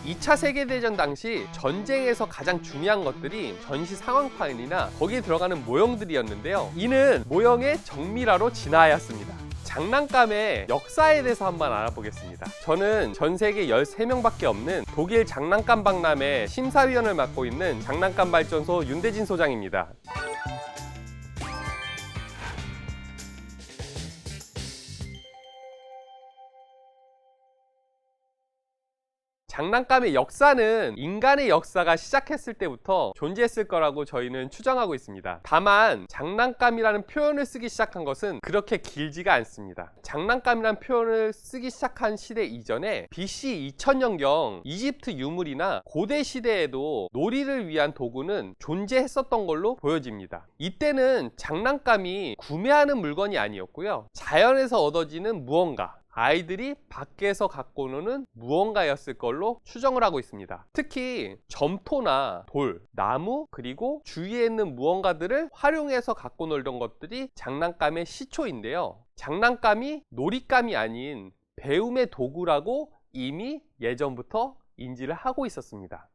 2차 세계대전 당시 전쟁에서 가장 중요한 것들이 전시 상황판이나 거기에 들어가는 모형들이었는데요. 이는 모형의 정밀화로 진화하였습니다. 장난감의 역사에 대해서 한번 알아보겠습니다. 저는 전 세계 13명밖에 없는 독일 장난감 박람회 심사위원을 맡고 있는 장난감 발전소 윤대진 소장입니다. 장난감의 역사는 인간의 역사가 시작했을 때부터 존재했을 거라고 저희는 추정하고 있습니다. 다만 장난감이라는 표현을 쓰기 시작한 것은 그렇게 길지가 않습니다. 장난감이라는 표현을 쓰기 시작한 시대 이전에 BC 2000년경 이집트 유물이나 고대 시대에도 놀이를 위한 도구는 존재했었던 걸로 보여집니다. 이때는 장난감이 구매하는 물건이 아니었고요. 자연에서 얻어지는 무언가, 아이들이 밖에서 갖고 노는 무언가였을 걸로 추정을 하고 있습니다. 특히 점토나 돌, 나무, 그리고 주위에 있는 무언가들을 활용해서 갖고 놀던 것들이 장난감의 시초인데요. 장난감이 놀잇감이 아닌 배움의 도구라고 이미 예전부터 인지를 하고 있었습니다.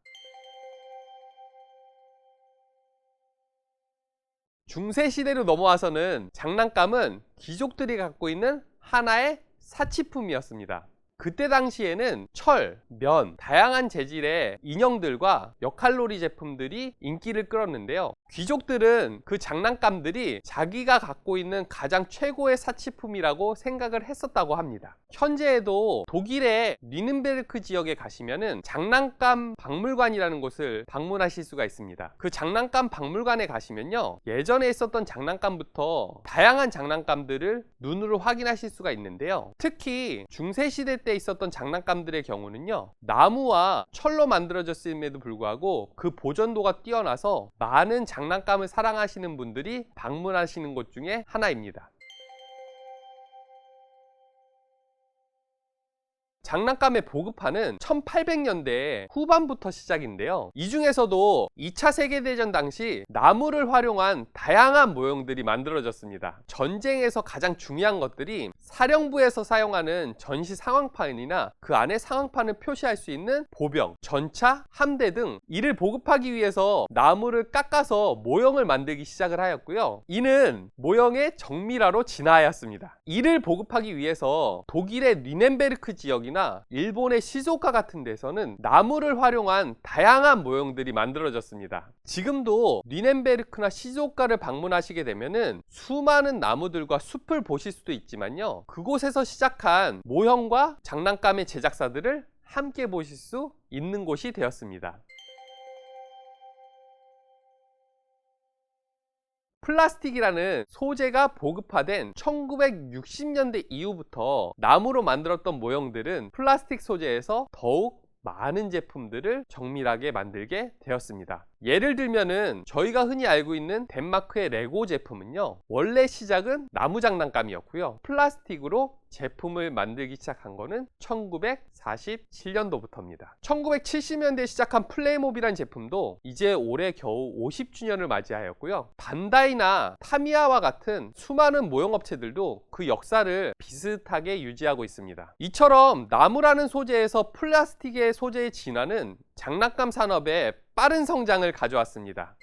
중세시대로 넘어와서는 장난감은 귀족들이 갖고 있는 하나의 사치품이었습니다. 그때 당시에는 철, 면, 다양한 재질의 인형들과 역할놀이 제품들이 인기를 끌었는데요. 귀족들은 그 장난감들이 자기가 갖고 있는 가장 최고의 사치품이라고 생각을 했었다고 합니다. 현재에도 독일의 뉘른베르크 지역에 가시면은 장난감 박물관이라는 곳을 방문하실 수가 있습니다. 그 장난감 박물관에 가시면요, 예전에 있었던 장난감부터 다양한 장난감들을 눈으로 확인하실 수가 있는데요. 특히 중세시대 때 있었던 장난감들의 경우는요, 나무와 철로 만들어졌음에도 불구하고 그 보존도가 뛰어나서 많은 장난감을 사랑하시는 분들이 방문하시는 곳 중에 하나입니다. 장난감의 보급화는 1800년대 후반부터 시작인데요. 이 중에서도 2차 세계대전 당시 나무를 활용한 다양한 모형들이 만들어졌습니다. 전쟁에서 가장 중요한 것들이 사령부에서 사용하는 전시 상황판이나 그 안에 상황판을 표시할 수 있는 보병, 전차, 함대 등 이를 보급하기 위해서 나무를 깎아서 모형을 만들기 시작을 하였고요. 이는 모형의 정밀화로 진화하였습니다. 이를 보급하기 위해서 독일의 뉘른베르크 지역이나 일본의 시즈오카 같은 데서는 나무를 활용한 다양한 모형들이 만들어졌습니다. 지금도 뉘른베르크나 시즈오카를 방문하시게 되면은 수많은 나무들과 숲을 보실 수도 있지만요, 그곳에서 시작한 모형과 장난감의 제작사들을 함께 보실 수 있는 곳이 되었습니다. 플라스틱이라는 소재가 보급화된 1960년대 이후부터 나무로 만들었던 모형들은 플라스틱 소재에서 더욱 많은 제품들을 정밀하게 만들게 되었습니다. 예를 들면은 저희가 흔히 알고 있는 덴마크의 레고 제품은요, 원래 시작은 나무 장난감이었고요, 플라스틱으로 제품을 만들기 시작한 거는 1947년도부터입니다. 1970년대에 시작한 플레이모빌이라는 제품도 이제 올해 겨우 50주년을 맞이하였고요. 반다이나 타미야와 같은 수많은 모형업체들도 그 역사를 비슷하게 유지하고 있습니다. 이처럼 나무라는 소재에서 플라스틱의 소재의 진화는 장난감 산업에 빠른 성장을 가져왔습니다.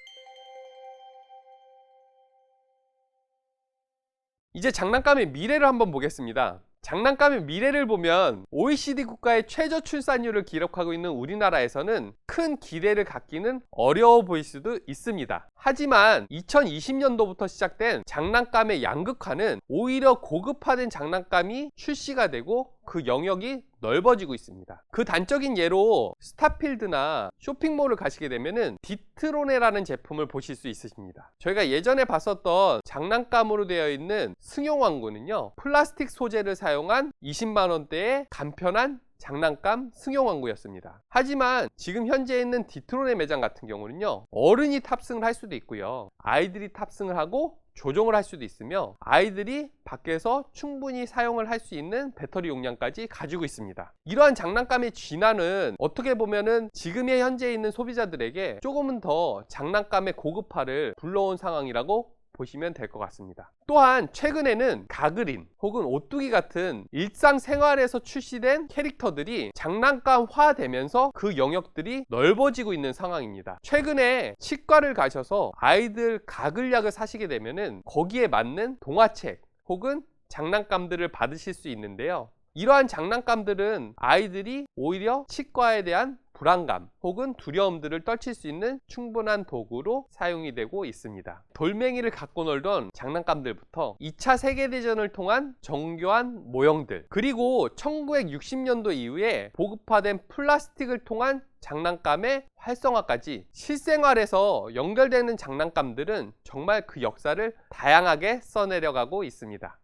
이제 장난감의 미래를 한번 보겠습니다. 장난감의 미래를 보면 OECD 국가의 최저 출산율을 기록하고 있는 우리나라에서는 큰 기대를 갖기는 어려워 보일 수도 있습니다. 하지만 2020년도부터 시작된 장난감의 양극화는 오히려 고급화된 장난감이 출시가 되고 그 영역이 넓어지고 있습니다. 그 단적인 예로 스타필드나 쇼핑몰을 가시게 되면은 디트로네라는 제품을 보실 수 있으십니다. 저희가 예전에 봤었던 장난감으로 되어 있는 승용왕구는요, 플라스틱 소재를 사용한 20만 원대의 간편한 장난감 승용왕구였습니다. 하지만 지금 현재 있는 디트로네 매장 같은 경우는요, 어른이 탑승을 할 수도 있고요, 아이들이 탑승을 하고 조종을 할 수도 있으며 아이들이 밖에서 충분히 사용을 할 수 있는 배터리 용량까지 가지고 있습니다. 이러한 장난감의 진화는 어떻게 보면은 지금의 현재 있는 소비자들에게 조금은 더 장난감의 고급화를 불러온 상황이라고 보시면 될 것 같습니다. 또한 최근에는 가그린 혹은 오뚜기 같은 일상생활에서 출시된 캐릭터들이 장난감화되면서 그 영역들이 넓어지고 있는 상황입니다. 최근에 치과를 가셔서 아이들 가글약을 사시게 되면은 거기에 맞는 동화책 혹은 장난감들을 받으실 수 있는데요. 이러한 장난감들은 아이들이 오히려 치과에 대한 불안감 혹은 두려움들을 떨칠 수 있는 충분한 도구로 사용이 되고 있습니다. 돌멩이를 갖고 놀던 장난감들부터 2차 세계대전을 통한 정교한 모형들, 그리고 1960년도 이후에 보급화된 플라스틱을 통한 장난감의 활성화까지 실생활에서 연결되는 장난감들은 정말 그 역사를 다양하게 써내려가고 있습니다.